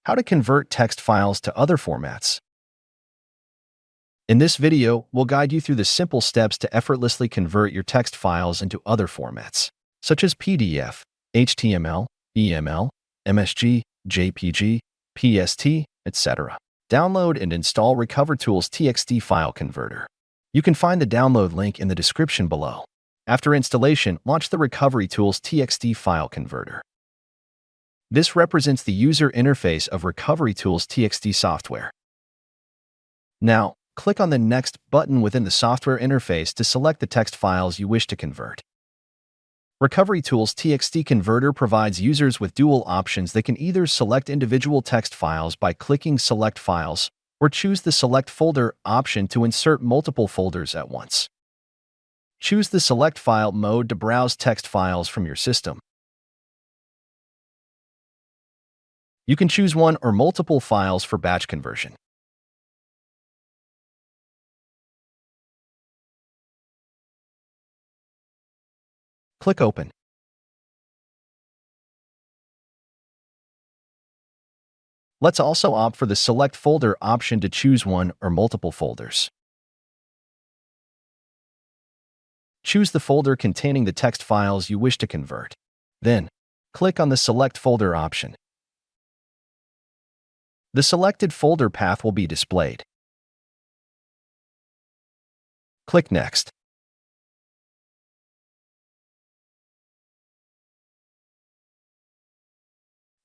How to convert text files to other formats. In this video, we'll guide you through the simple steps to effortlessly convert your text files into other formats, such as PDF, HTML, EML, MSG, JPG, PST, etc. Download and install RecoveryTools TXT File Converter. You can find the download link in the description below. After installation, launch the RecoveryTools TXT File Converter. This represents the user interface of RecoveryTools TXT software. Now, click on the Next button within the software interface to select the text files you wish to convert. RecoveryTools TXT Converter provides users with dual options. They can either select individual text files by clicking Select Files, or choose the Select Folder option to insert multiple folders at once. Choose the Select File mode to browse text files from your system. You can choose one or multiple files for batch conversion. Click Open. Let's also opt for the Select Folder option to choose one or multiple folders. Choose the folder containing the text files you wish to convert. Then, click on the Select Folder option. The selected folder path will be displayed. Click Next.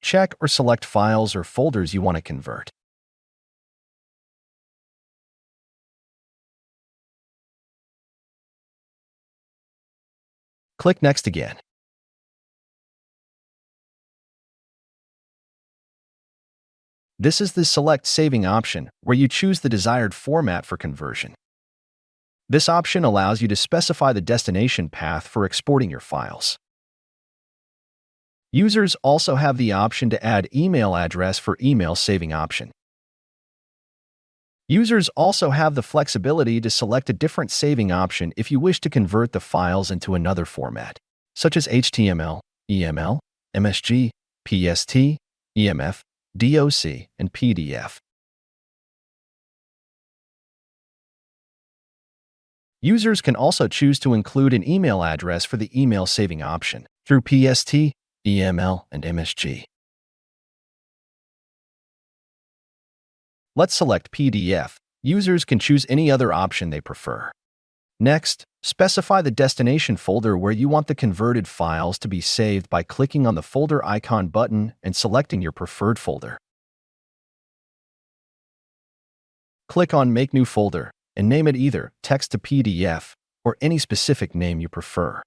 Check or select files or folders you want to convert. Click Next again. This is the Select Saving option, where you choose the desired format for conversion. This option allows you to specify the destination path for exporting your files. Users also have the option to add email address for email saving option. Users also have the flexibility to select a different saving option if you wish to convert the files into another format, such as HTML, EML, MSG, PST, EMF, DOCX, and PDF. Users can also choose to include an email address for the email saving option through PST, EML, and MSG. Let's select PDF. Users can choose any other option they prefer. Next, specify the destination folder where you want the converted files to be saved by clicking on the folder icon button and selecting your preferred folder. Click on Make New Folder and name it either Text to PDF or any specific name you prefer.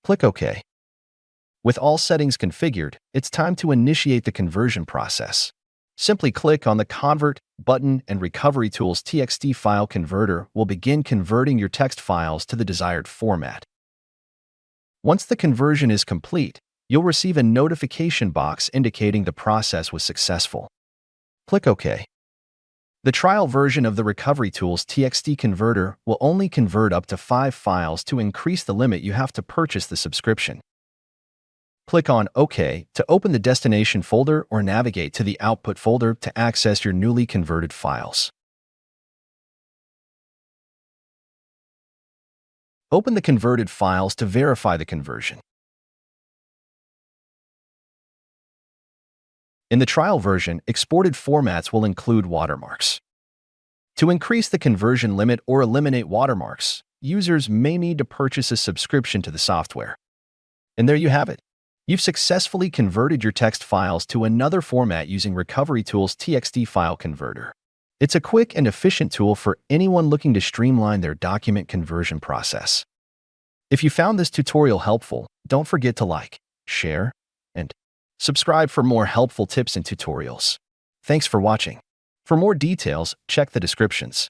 Click OK. With all settings configured, it's time to initiate the conversion process. Simply click on the Convert button and RecoveryTools TXT File Converter will begin converting your text files to the desired format. Once the conversion is complete, you'll receive a notification box indicating the process was successful. Click OK. The trial version of the RecoveryTools TXT Converter will only convert up to 5 files. To increase the limit, you have to purchase the subscription. Click on OK to open the destination folder or navigate to the output folder to access your newly converted files. Open the converted files to verify the conversion. In the trial version, exported formats will include watermarks. To increase the conversion limit or eliminate watermarks, users may need to purchase a subscription to the software. And there you have it. You've successfully converted your text files to another format using RecoveryTools TXT File Converter. It's a quick and efficient tool for anyone looking to streamline their document conversion process. If you found this tutorial helpful, don't forget to like, share, and subscribe for more helpful tips and tutorials. Thanks for watching. For more details, check the descriptions.